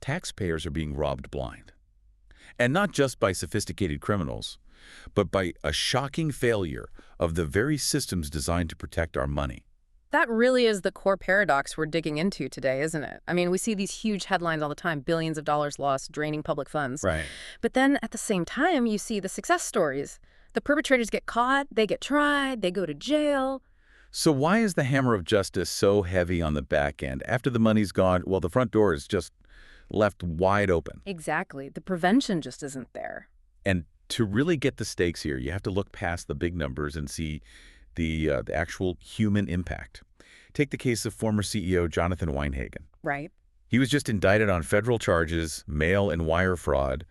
taxpayers are being robbed blind. And not just by sophisticated criminals, but by a shocking failure of the very systems designed to protect our money. That really is the core paradox we're digging into today, isn't it? I mean, we see these huge headlines all the time, billions of dollars lost, draining public funds. Right. But then at the same time, you see the success stories. The perpetrators get caught, they get tried, they go to jail. So why is the hammer of justice so heavy on the back end? After the money's gone, well, the front door is just left wide open. Exactly. The prevention just isn't there. And to really get the stakes here, you have to look past the big numbers and see the actual human impact. Take the case of former CEO Jonathan Weinhagen. Right. He was just indicted on federal charges, mail and wire fraud,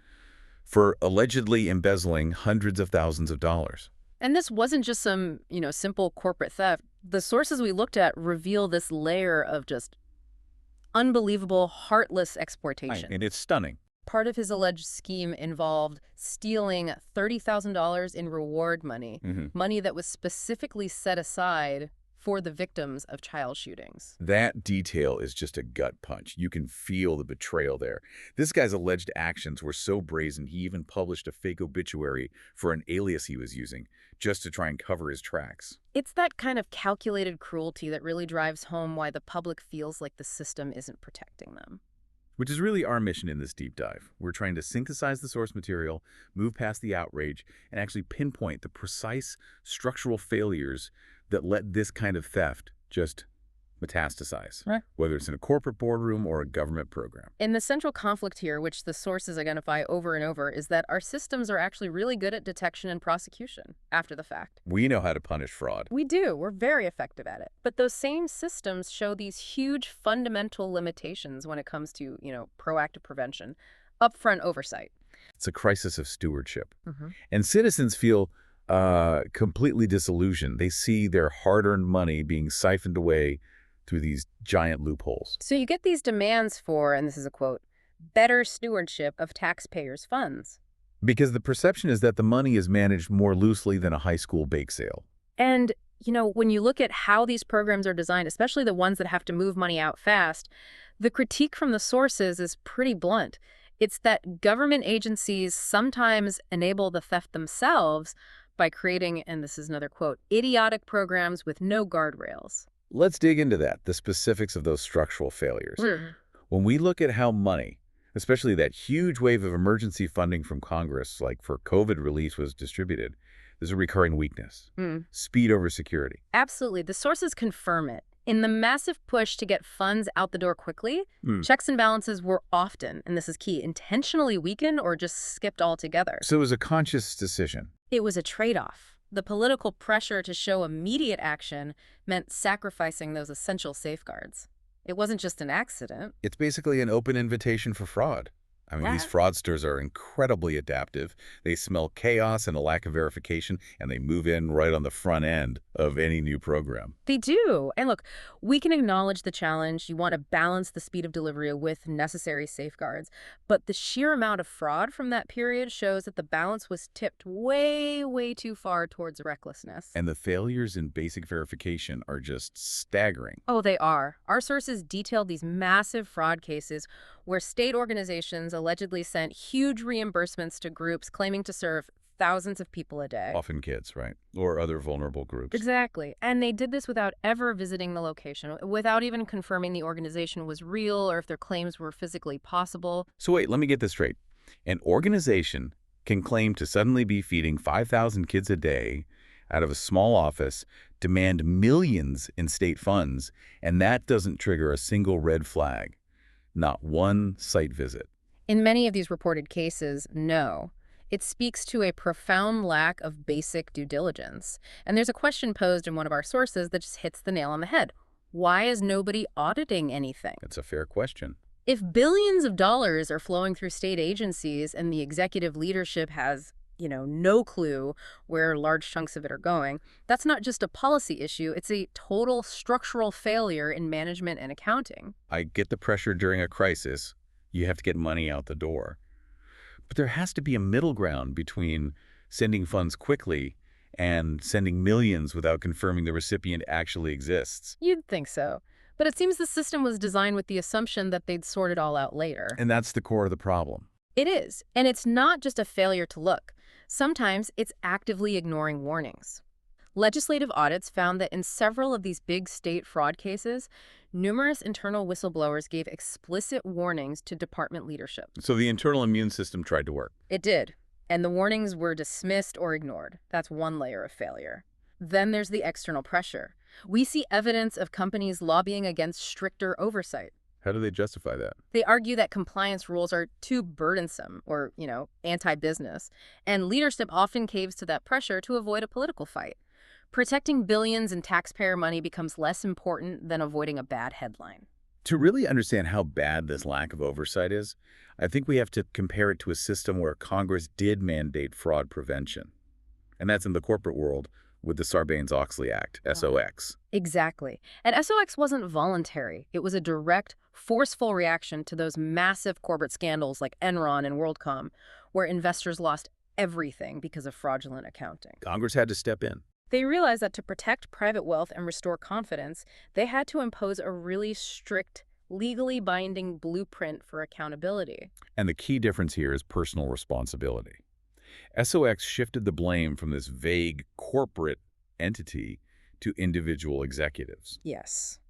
for allegedly embezzling hundreds of thousands of dollars. And this wasn't just some, simple corporate theft. The sources we looked at reveal this layer of just unbelievable, heartless exploitation. And it's stunning. Part of his alleged scheme involved stealing $30,000 in reward money, money that was specifically set aside for the victims of child shootings. That detail is just a gut punch. You can feel the betrayal there. This guy's alleged actions were so brazen, he even published a fake obituary for an alias he was using, just to try and cover his tracks. It's that kind of calculated cruelty that really drives home why the public feels like the system isn't protecting them. Which is really our mission in this deep dive. We're trying to synthesize the source material, move past the outrage, and actually pinpoint the precise structural failures that let this kind of theft just metastasize, right, whether it's in a corporate boardroom or a government program. And the central conflict here, which the sources identify over and over, is that our systems are actually really good at detection and prosecution after the fact. We know how to punish fraud. We do. We're very effective at it. But those same systems show these huge fundamental limitations when it comes to, proactive prevention, upfront oversight. It's a crisis of stewardship. And citizens feel completely disillusioned. They see their hard-earned money being siphoned away through these giant loopholes. So you get these demands for, and this is a quote, better stewardship of taxpayers' funds. Because the perception is that the money is managed more loosely than a high school bake sale. And, when you look at how these programs are designed, especially the ones that have to move money out fast, the critique from the sources is pretty blunt. It's that government agencies sometimes enable the theft themselves by creating, and this is another quote, idiotic programs with no guardrails. Let's dig into that, the specifics of those structural failures. When we look at how money, especially that huge wave of emergency funding from Congress, like for COVID relief, was distributed, there's a recurring weakness. Speed over security. Absolutely. The sources confirm it. In the massive push to get funds out the door quickly, checks and balances were often, and this is key, intentionally weakened or just skipped altogether. So it was a conscious decision. It was a trade-off. The political pressure to show immediate action meant sacrificing those essential safeguards. It wasn't just an accident. It's basically an open invitation for fraud. I mean, these fraudsters are incredibly adaptive. They smell chaos and a lack of verification, and they move in right on the front end of any new program. They do. And look, we can acknowledge the challenge. You want to balance the speed of delivery with necessary safeguards. But the sheer amount of fraud from that period shows that the balance was tipped way, way too far towards recklessness. And the failures in basic verification are just staggering. Oh, they are. Our sources detailed these massive fraud cases where state organizations allegedly sent huge reimbursements to groups claiming to serve thousands of people a day. Often kids, right? Or other vulnerable groups. Exactly. And they did this without ever visiting the location, without even confirming the organization was real or if their claims were physically possible. So wait, let me get this straight. An organization can claim to suddenly be feeding 5,000 kids a day out of a small office, demand millions in state funds, and that doesn't trigger a single red flag. Not one site visit. In many of these reported cases, no. It speaks to a profound lack of basic due diligence. And there's a question posed in one of our sources that just hits the nail on the head. Why is nobody auditing anything? It's a fair question. If billions of dollars are flowing through state agencies and the executive leadership has, no clue where large chunks of it are going, that's not just a policy issue, it's a total structural failure in management and accounting. I get the pressure during a crisis. You have to get money out the door. But there has to be a middle ground between sending funds quickly and sending millions without confirming the recipient actually exists. You'd think so. But it seems the system was designed with the assumption that they'd sort it all out later. And that's the core of the problem. It is. And it's not just a failure to look. Sometimes it's actively ignoring warnings. Legislative audits found that in several of these big state fraud cases, numerous internal whistleblowers gave explicit warnings to department leadership. So the internal immune system tried to work. It did. And the warnings were dismissed or ignored. That's one layer of failure. Then there's the external pressure. We see evidence of companies lobbying against stricter oversight. How do they justify that? They argue that compliance rules are too burdensome or, anti-business. And leadership often caves to that pressure to avoid a political fight. Protecting billions in taxpayer money becomes less important than avoiding a bad headline. To really understand how bad this lack of oversight is, I think we have to compare it to a system where Congress did mandate fraud prevention. And that's in the corporate world with the Sarbanes-Oxley Act, SOX. Exactly. And SOX wasn't voluntary. It was a direct, forceful reaction to those massive corporate scandals like Enron and WorldCom, where investors lost everything because of fraudulent accounting. Congress had to step in. They realized that to protect private wealth and restore confidence, they had to impose a really strict, legally binding blueprint for accountability. And the key difference here is personal responsibility. SOX shifted the blame from this vague corporate entity to individual executives. Yes.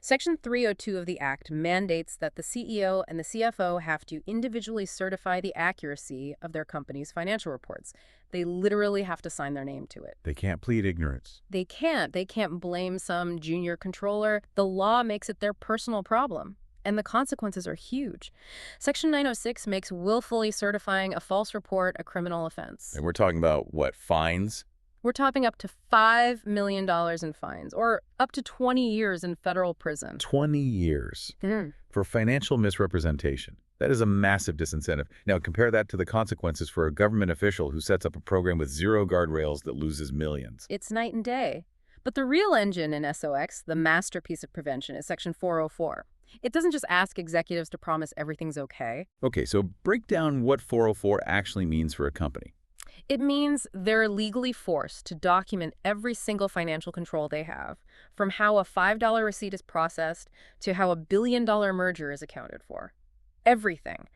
Section 302 of the Act mandates that the CEO and the CFO have to individually certify the accuracy of their company's financial reports. They literally have to sign their name to it. They can't plead ignorance. They can't. They can't blame some junior controller. The law makes it their personal problem. And the consequences are huge. Section 906 makes willfully certifying a false report a criminal offense. And we're talking about, what, fines? We're topping up to $5 million in fines, or up to 20 years in federal prison. 20 years for financial misrepresentation. That is a massive disincentive. Now, compare that to the consequences for a government official who sets up a program with zero guardrails that loses millions. It's night and day. But the real engine in SOX, the masterpiece of prevention, is Section 404. It doesn't just ask executives to promise everything's okay. Okay, so break down what 404 actually means for a company. It means they're legally forced to document every single financial control they have, from how a $5 receipt is processed to how a billion-dollar merger is accounted for. Everything.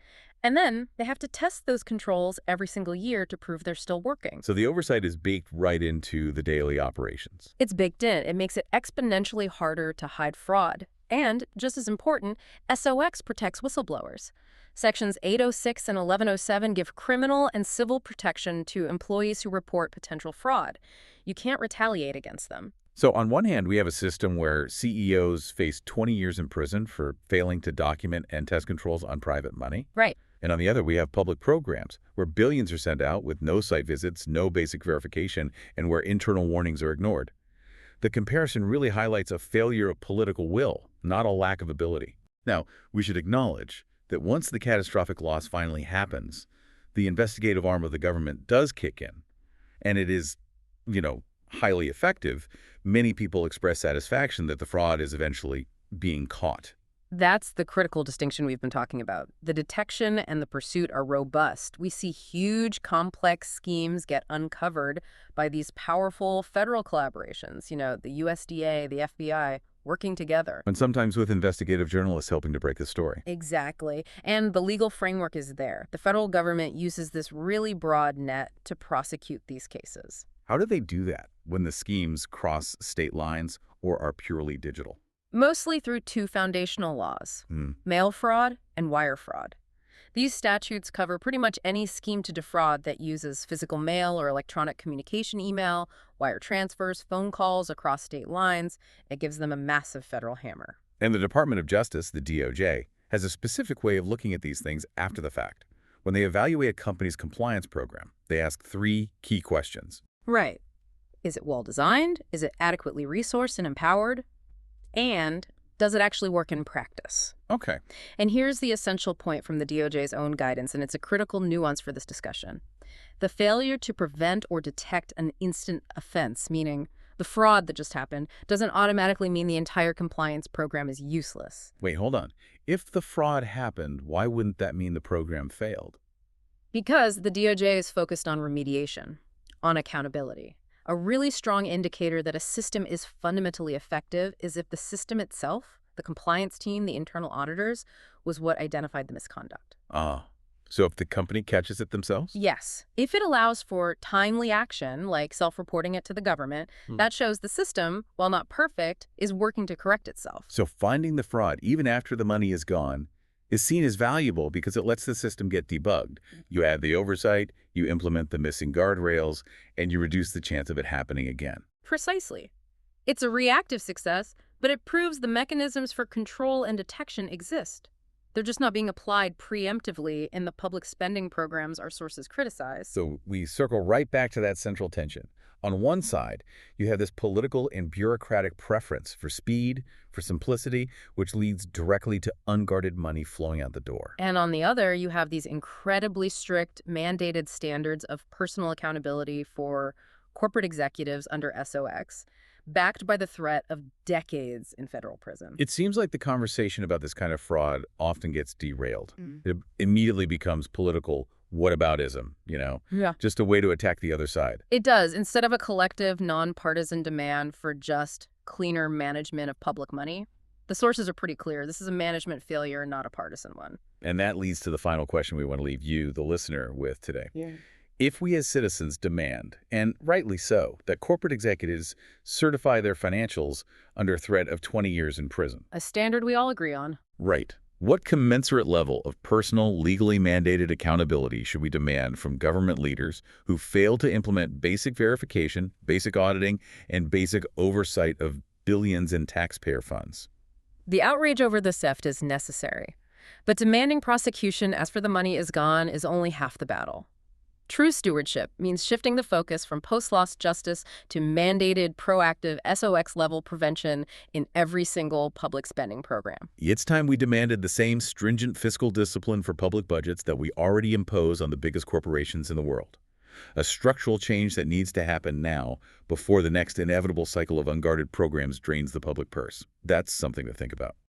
And then they have to test those controls every single year to prove they're still working. So the oversight is baked right into the daily operations. It's baked in. It makes it exponentially harder to hide fraud. And, just as important, SOX protects whistleblowers. Sections 806 and 1107 give criminal and civil protection to employees who report potential fraud. You can't retaliate against them. So on one hand, we have a system where CEOs face 20 years in prison for failing to document and test controls on private money. Right. And on the other, we have public programs where billions are sent out with no site visits, no basic verification, and where internal warnings are ignored. The comparison really highlights a failure of political will, not a lack of ability. Now, we should acknowledge that once the catastrophic loss finally happens, the investigative arm of the government does kick in, and it is, highly effective. Many people express satisfaction that the fraud is eventually being caught. That's the critical distinction we've been talking about. The detection and the pursuit are robust. We see huge, complex schemes get uncovered by these powerful federal collaborations, the USDA, the FBI, working together. And sometimes with investigative journalists helping to break the story. Exactly. And the legal framework is there. The federal government uses this really broad net to prosecute these cases. How do they do that when the schemes cross state lines or are purely digital? Mostly through two foundational laws, mail fraud and wire fraud. These statutes cover pretty much any scheme to defraud that uses physical mail or electronic communication email, wire transfers, phone calls across state lines. It gives them a massive federal hammer. And the Department of Justice, the DOJ, has a specific way of looking at these things after the fact. When they evaluate a company's compliance program, they ask 3 key questions. Right. Is it well-designed? Is it adequately resourced and empowered? And does it actually work in practice? Okay. And here's the essential point from the DOJ's own guidance, and it's a critical nuance for this discussion. The failure to prevent or detect an instant offense, meaning the fraud that just happened, doesn't automatically mean the entire compliance program is useless. Wait, hold on. If the fraud happened, why wouldn't that mean the program failed? Because the DOJ is focused on remediation, on accountability. A really strong indicator that a system is fundamentally effective is if the system itself, the compliance team, the internal auditors, was what identified the misconduct. So if the company catches it themselves? Yes. If it allows for timely action, like self-reporting it to the government, that shows the system, while not perfect, is working to correct itself. So finding the fraud, even after the money is gone, is seen as valuable because it lets the system get debugged. You add the oversight, you implement the missing guardrails, and you reduce the chance of it happening again. Precisely. It's a reactive success, but it proves the mechanisms for control and detection exist. They're just not being applied preemptively in the public spending programs our sources criticize. So we circle right back to that central tension. On one side, you have this political and bureaucratic preference for speed, for simplicity, which leads directly to unguarded money flowing out the door. And on the other, you have these incredibly strict mandated standards of personal accountability for corporate executives under SOX, backed by the threat of decades in federal prison. It seems like the conversation about this kind of fraud often gets derailed. It immediately becomes political whataboutism, Yeah. just a way to attack the other side. It does. Instead of a collective, nonpartisan demand for just cleaner management of public money, the sources are pretty clear. This is a management failure, not a partisan one. And that leads to the final question we want to leave you, the listener, with today. Yeah. If we as citizens demand, and rightly so, that corporate executives certify their financials under threat of 20 years in prison. A standard we all agree on. Right. What commensurate level of personal, legally mandated accountability should we demand from government leaders who fail to implement basic verification, basic auditing, and basic oversight of billions in taxpayer funds? The outrage over the theft is necessary, but demanding prosecution as for the money is gone is only half the battle. True stewardship means shifting the focus from post-loss justice to mandated, proactive, SOX-level prevention in every single public spending program. It's time we demanded the same stringent fiscal discipline for public budgets that we already impose on the biggest corporations in the world. A structural change that needs to happen now before the next inevitable cycle of unguarded programs drains the public purse. That's something to think about.